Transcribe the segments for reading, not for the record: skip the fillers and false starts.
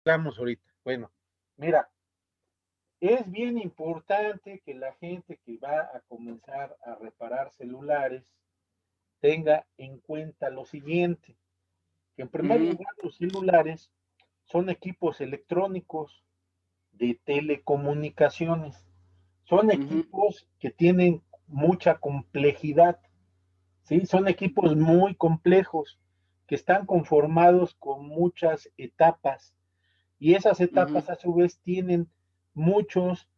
Hablamos ahorita. Bueno, mira, es bien importante que la gente que va a comenzar a reparar celulares tenga en cuenta lo siguiente, que en primer Ujú, lugar los celulares son equipos electrónicos de telecomunicaciones, son ujú, equipos que tienen mucha complejidad, ¿sí? Son equipos muy complejos que están conformados con muchas etapas y esas ujú, etapas a su vez tienen muchos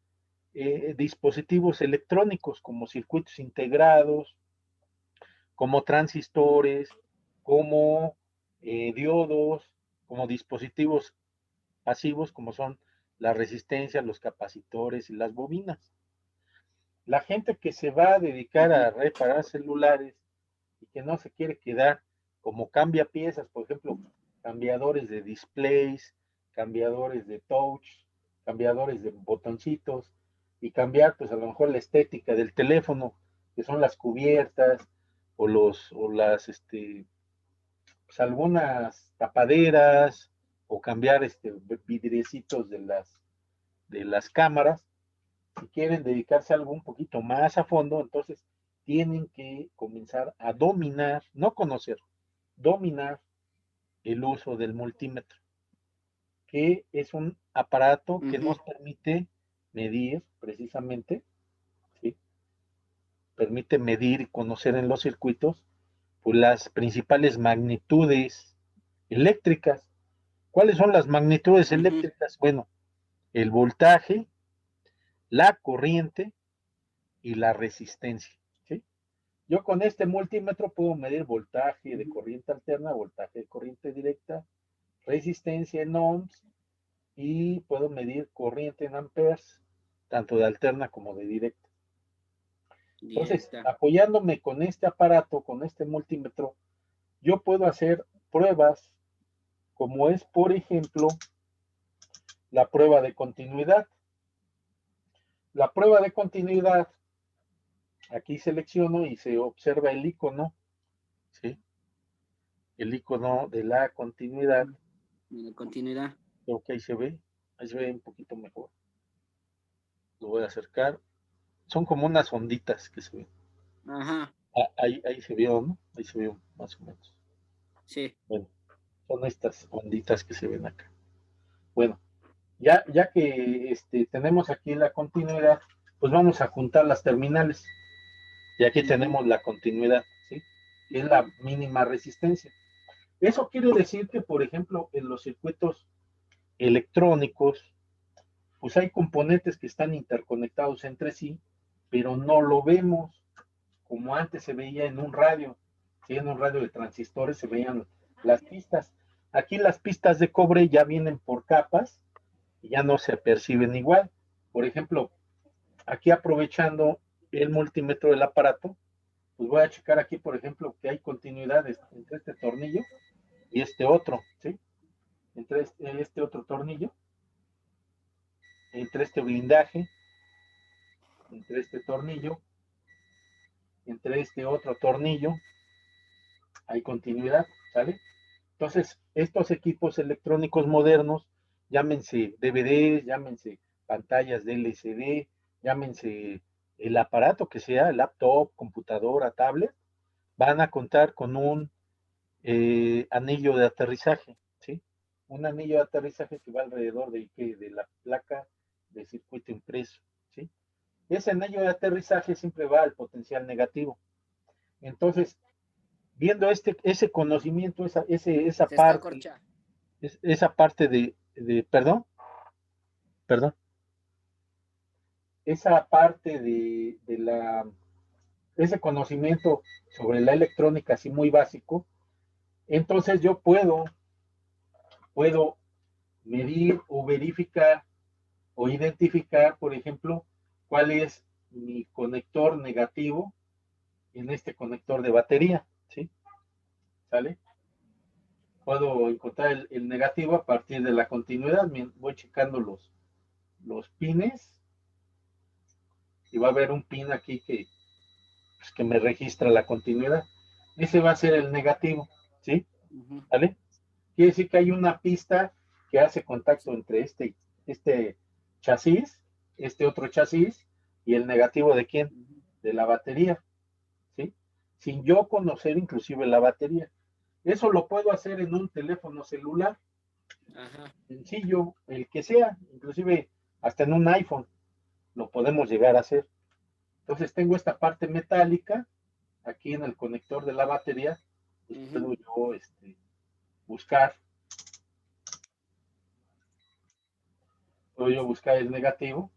dispositivos electrónicos como circuitos integrados, como transistores, como diodos, como dispositivos pasivos como son la resistencia, los capacitores y las bobinas. La gente que se va a dedicar ujú, a reparar celulares y que no se quiere quedar como cambia piezas, por ejemplo, cambiadores de displays, cambiadores de touch, cambiadores de botoncitos y cambiar pues a lo mejor la estética del teléfono, que son las cubiertas o las pues algunas tapaderas o cambiar vidriecitos de las cámaras. Si quieren dedicarse a algo un poquito más a fondo, entonces tienen que comenzar a dominar, no conocer, dominar el uso del multímetro, que es un aparato que ujú, nos permite medir precisamente, ¿sí? Permite medir y conocer en los circuitos pues, las principales magnitudes eléctricas. ¿Cuáles son las magnitudes ujú. eléctricas? Bueno, el voltaje, la corriente y la resistencia, ¿sí? Yo con este multímetro puedo medir voltaje de corriente alterna, voltaje de corriente directa, resistencia en ohms y puedo medir corriente en amperes, tanto de alterna como de directa. Entonces, Directa. apoyándome con este aparato, con este multímetro, yo puedo hacer pruebas como es, por ejemplo, la prueba de continuidad. La prueba de continuidad, aquí selecciono y se observa el icono, ¿sí? El icono de la continuidad. Mira, continuidad. Creo que ahí se ve un poquito mejor. Lo voy a acercar. Son como unas onditas que se ven. Ajá, Ah, ahí se vio, ¿no? Ahí se vio más o menos. sí. Bueno, son estas onditas que se ven acá. Bueno, ya que tenemos aquí la continuidad, pues vamos a juntar las terminales. Y aquí Ujú, tenemos la continuidad, ¿sí? Que es la mínima resistencia. Eso quiere decir que, por ejemplo, en los circuitos electrónicos, pues hay componentes que están interconectados entre sí, pero no lo vemos como antes se veía en un radio. ¿Sí? En un radio de transistores se veían las pistas. Aquí las pistas de cobre ya vienen por capas y ya no se perciben igual. Por ejemplo, aquí aprovechando el multímetro del aparato, pues voy a checar aquí, por ejemplo, que hay continuidades entre este tornillo y este otro, ¿sí? Entre este otro tornillo, entre este blindaje, entre este tornillo, entre este otro tornillo, hay continuidad, ¿sale? Entonces, estos equipos electrónicos modernos, llámense DVDs, llámense pantallas de LCD, llámense el aparato que sea, laptop, computadora, tablet, van a contar con un anillo de aterrizaje, ¿sí? Un anillo de aterrizaje que va alrededor de la placa de circuito impreso, ¿sí? Ese anillo de aterrizaje siempre va al potencial negativo. Entonces, viendo ese conocimiento, Se está corcha. esa parte perdón, perdón, esa parte ese conocimiento sobre la electrónica así muy básico, entonces yo puedo medir o verificar o identificar, por ejemplo, cuál es mi conector negativo en este conector de batería, ¿sí? ¿Sale? Puedo encontrar el negativo a partir de la continuidad. Voy checando los pines y va a haber un pin aquí pues, que me registra la continuidad. Ese va a ser el negativo, ¿sí? Ujú, ¿Vale? Quiere decir que hay una pista que hace contacto entre este chasis, este otro chasis, y el negativo de quién, de la batería, ¿sí? Sin yo conocer inclusive la batería. Eso lo puedo hacer en un teléfono celular, Ajá. sencillo, el que sea, inclusive hasta en un iPhone lo podemos llegar a hacer. Entonces tengo esta parte metálica aquí en el conector de la batería, pues puedo yo buscar, puedo yo buscar el negativo.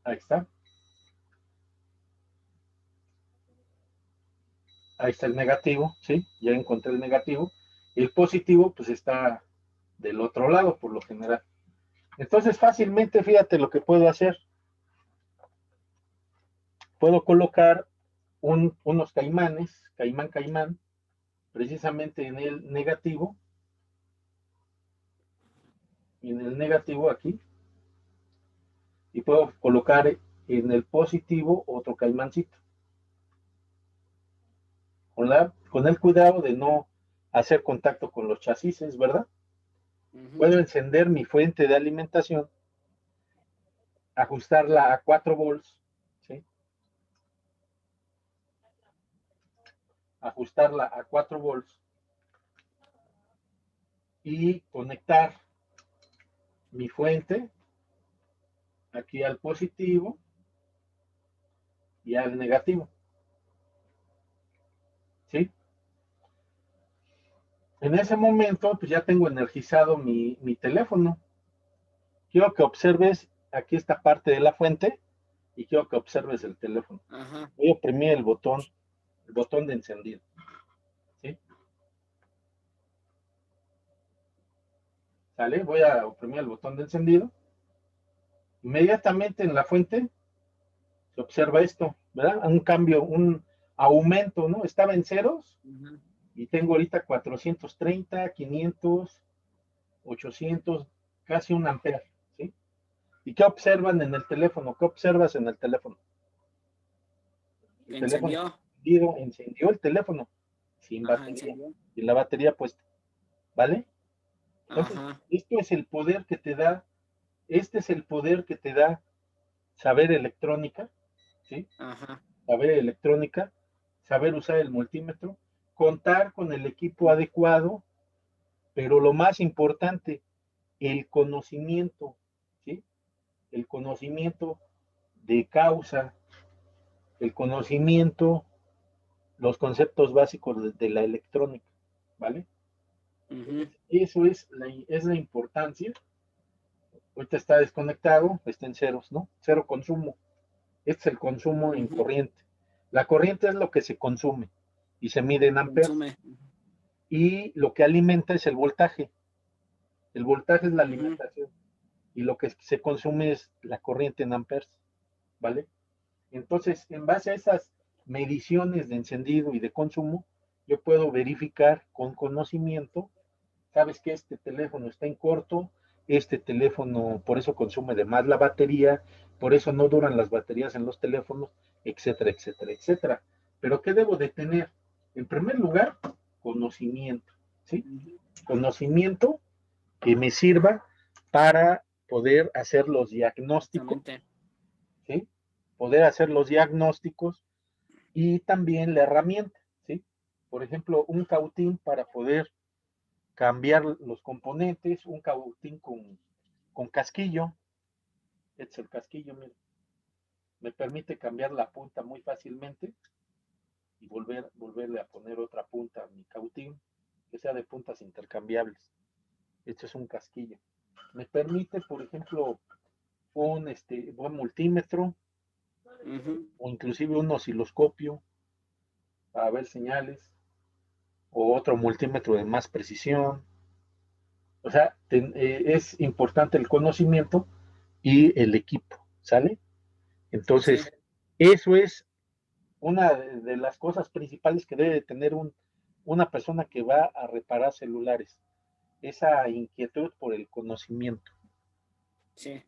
Ahí está. Ahí está el negativo, ¿sí? Ya encontré el negativo. Y el positivo, pues está del otro lado, por lo general. Entonces, fácilmente, fíjate lo que puedo hacer. Puedo colocar unos caimanes, caimán, precisamente en el negativo aquí, y puedo colocar en el positivo otro caimancito. Con el cuidado de no hacer contacto con los chasis, ¿verdad? Puedo encender mi fuente de alimentación, ajustarla a 4 volts, ¿sí? Ajustarla a 4 volts y conectar mi fuente aquí al positivo y al negativo, ¿sí? En ese momento, pues ya tengo energizado mi teléfono. Quiero que observes aquí esta parte de la fuente y quiero que observes el teléfono. Ajá. Voy a oprimir el botón de encendido, ¿sí? ¿Sale? Voy a oprimir el botón de encendido. Inmediatamente en la fuente se observa esto, ¿verdad? Un cambio, un aumento, ¿no? Estaba en ceros y tengo ahorita 430, 500, 800, casi un ampere, ¿sí? ¿Y qué observan en el teléfono? ¿Qué observas en el teléfono? El teléfono Encendió. encendió el teléfono sin Ajá, batería encendió. y la batería puesta, ¿vale? Entonces, Ajá. esto es el poder que te da, este es el poder que te da saber electrónica, ¿sí? Ajá. Saber electrónica, saber usar el multímetro, contar con el equipo adecuado, pero lo más importante, el conocimiento, ¿sí? El conocimiento de causa, el conocimiento, los conceptos básicos de la electrónica, ¿vale? Entonces, eso es la importancia. Ahorita está desconectado, está en ceros, ¿no? Cero consumo. Este es el consumo en corriente. La corriente es lo que se consume y se mide en amperes. Consume. Y lo que alimenta es el voltaje. El voltaje es la alimentación. Y lo que se consume es la corriente en amperes, ¿vale? Entonces, en base a esas mediciones de encendido y de consumo, yo puedo verificar con conocimiento, sabes que este teléfono está en corto, este teléfono por eso consume de más la batería, por eso no duran las baterías en los teléfonos, etcétera, etcétera, etcétera. Pero ¿qué debo de tener? En primer lugar, conocimiento, ¿sí? Conocimiento que me sirva para poder hacer los diagnósticos, Exactamente. ¿sí? Poder hacer los diagnósticos y también la herramienta, ¿sí? Por ejemplo, un cautín para poder cambiar los componentes, un cautín con casquillo, este es el casquillo, mira, me permite cambiar la punta muy fácilmente y volverle a poner otra punta a mi cautín, que sea de puntas intercambiables. Este es un casquillo. Me permite, por ejemplo, un multímetro o inclusive un osciloscopio para ver señales o otro multímetro de más precisión. O sea, es importante el conocimiento y el equipo, ¿sale? Sí. Entonces, eso es una de las cosas principales que debe tener una persona que va a reparar celulares, esa inquietud por el conocimiento. Sí.